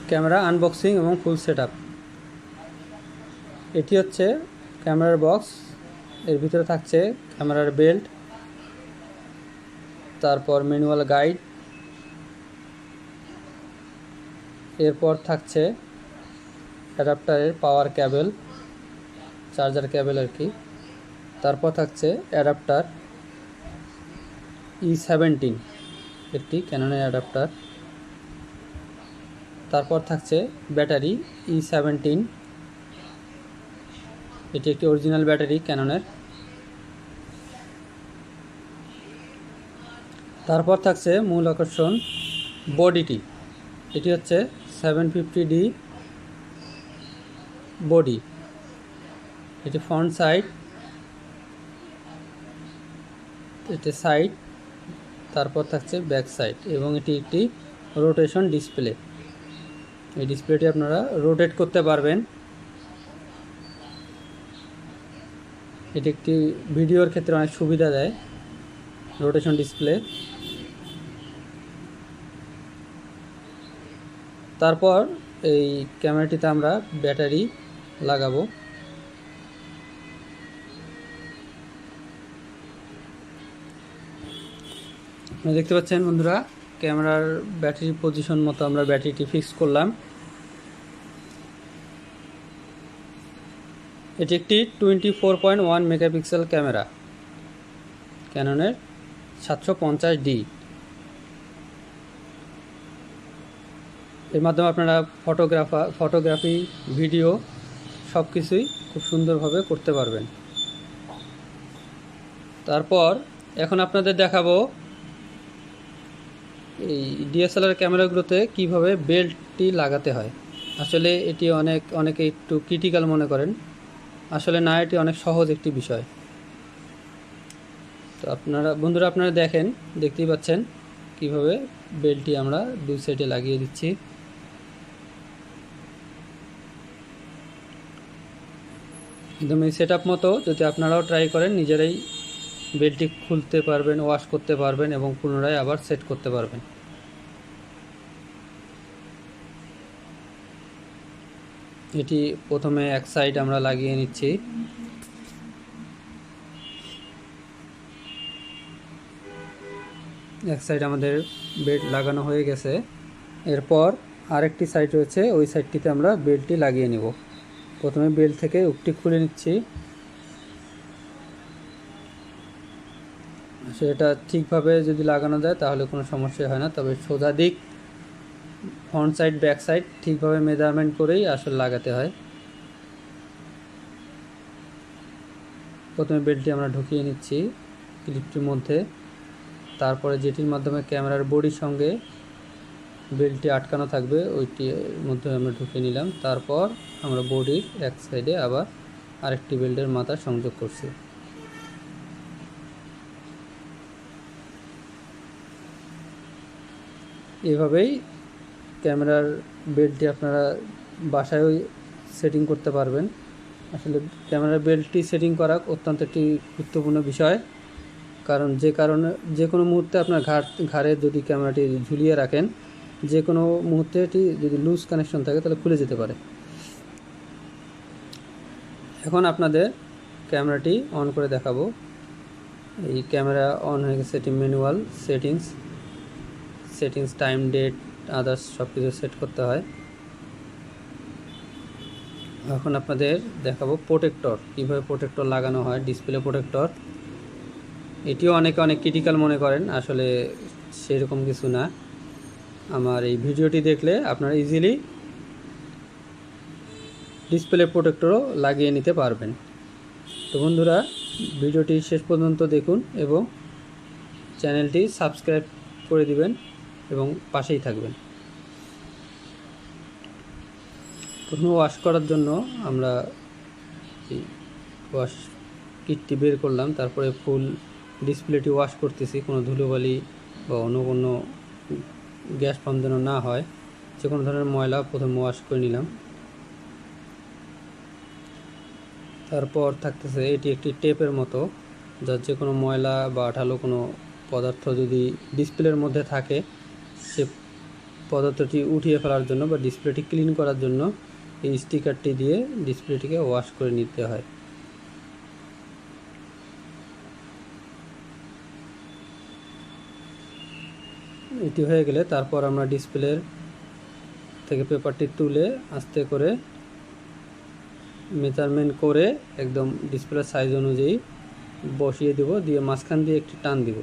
Camera unboxing এবং full setup. এটি হচ্ছে ক্যামেরার বক্স। এর ভিতরে থাকছে ক্যামেরার বেল্ট, তারপর ম্যানুয়াল গাইড, এরপর থাকছে অ্যাডাপ্টারের পাওয়ার কেবল, চার্জার কেবল আর কি। তারপর থাকছে অ্যাডাপ্টার E17, একটি ক্যাননের অ্যাডাপ্টার। তারপর থাকছে ব্যাটারি E17, এটি একটি অরিজিনাল ব্যাটারি ক্যাননের। তারপর থাকছে মূল আকর্ষণ বডিটি। এটি হচ্ছে 750D বডি। এটি ফ্রন্ট সাইড, এটি সাইড, তারপর থাকছে ব্যাক সাইড এবং এটি একটি রোটেশন ডিসপ্লে। এই ডিসপ্লেটি আপনারা রোটেট করতে পারবেন। এটি একটি ভিডিওর ক্ষেত্রে অনেক সুবিধা দেয়, রোটেশন ডিসপ্লে। তারপর এই ক্যামেরাটিতে আমরা ব্যাটারি লাগাবো। দেখতে পাচ্ছেন বন্ধুরা, ক্যামেরার ব্যাটারি পজিশন মতো আমরা ব্যাটারিটি ফিক্স করলাম। এটি একটি 24.1 মেগাপিক্সেল ক্যামেরা, ক্যাননের 750D। এর মাধ্যমে আপনারা ফটোগ্রাফি, ভিডিও সব কিছুই খুব সুন্দরভাবে করতে পারবেন। তারপর এখন আপনাদের দেখাবো এই DSLR ক্যামেরাগুলোতে কিভাবে বেল্টটি লাগাতে হয়। আসলে এটি অনেকে একটু ক্রিটিক্যাল মনে করেন, আসলে না, এটি অনেক সহজ একটি বিষয়। তো বন্ধুরা আপনারা দেখতেই পাচ্ছেন কিভাবে বেল্টটি আমরা দুই সাইডে লাগিয়ে দিচ্ছি। একদম এই সেটআপ মতো যদি আপনারাও ট্রাই করেন, নিজেরাই বেল্টটি খুলতে পারবেন, ওয়াশ করতে পারবেন এবং পুনরায় আবার সেট করতে পারবেন। এটি প্রথমে এক সাইড আমরা লাগিয়ে নিচ্ছি। এক সাইড আমাদের বেল্ট লাগানো হয়ে গেছে। এরপর আরেকটি সাইড রয়েছে, ওই সাইডটিতে আমরা বেল্টটি লাগিয়ে নেব। প্রথমে বেল্ট থেকে উকটি খুলে নিচ্ছি। সেটা ঠিকভাবে যদি লাগানো যায় তাহলে কোনো সমস্যা হয় না, তবে সোজা দিক, ফ্রন্ট সাইড, ব্যাক সাইড ঠিকভাবে মেজারমেন্ট করেই আসলে লাগাতে হয়। প্রথমে বেল্টটি আমরা ঢুকিয়ে নিচ্ছি ক্লিপটির মধ্যে। তারপরে যেটির মাধ্যমে ক্যামেরার বডির সঙ্গে বেল্টটি আটকানো থাকবে ওইটির মধ্যে আমরা ঢুকিয়ে নিলাম। তারপর আমরা বডির এক সাইডে আবার আরেকটি বেল্টের মাথা সংযোগ করছি। এভাবেই ক্যামেরার বেল্টটি আপনারা বাসায়ও সেটিং করতে পারবেন। আসলে ক্যামেরার বেল্টটি সেটিং করা অত্যন্ত একটি গুরুত্বপূর্ণ বিষয়, কারণ যে কোনো মুহূর্তে আপনার ঘাড়ে যদি ক্যামেরাটি ঝুলিয়ে রাখেন, যে কোনো মুহূর্তে এটি যদি লুজ কানেকশন থাকে তাহলে খুলে যেতে পারে। এখন আপনাদের ক্যামেরাটি অন করে দেখাবো। এই ক্যামেরা অন হয়ে গেছে। এটি manual settings, time, date, others সব কিছু সেট করতে হয়। এখন আপনাদের দেখাবো প্রোটেক্টর, কীভাবে প্রোটেক্টর লাগানো হয়, ডিসপ্লে প্রোটেক্টর। এটিও অনেক ক্রিটিক্যাল মনে করেন, আসলে সেরকম কিছু না। আমার এই ভিডিওটি দেখলে আপনারা ইজিলি ডিসপ্লে প্রোটেক্টরও লাগিয়ে নিতে পারবেন। তো বন্ধুরা, ভিডিওটি শেষ পর্যন্ত দেখুন এবং চ্যানেলটি সাবস্ক্রাইব করে দিবেন এবং পাশেই থাকবেন। প্রথমে ওয়াশ করার জন্য আমরা এই ওয়াশ কিটটি বের করলাম, তারপরে ফুল ডিসপ্লেটি ওয়াশ করতেছি। কোনো ধুলোবালি বা অন্য কোনো গ্যাস পাম্প যেন না হয়, যে কোনো ধরনের ময়লা প্রথমে ওয়াশ করে নিলাম। তারপর থাকতেছে এটি একটি টেপের মতো, যার যে কোনো ময়লা বা আঠালো কোনো পদার্থ যদি ডিসপ্লের মধ্যে থাকে, সে পদার্থটি উঠিয়ে ফেলার জন্য বা ডিসপ্লেটি ক্লিন করার জন্য এই স্টিকারটি দিয়ে ডিসপ্লেটিকে ওয়াশ করে নিতে হয়। এটি হয়ে গেলে তারপর আমরা ডিসপ্লের থেকে পেপারটি তুলে আস্তে করে মেজারমেন্ট করে একদম ডিসপ্লের সাইজ অনুযায়ী বসিয়ে দেব, দিয়ে মাঝখান দিয়ে একটি টান দিব।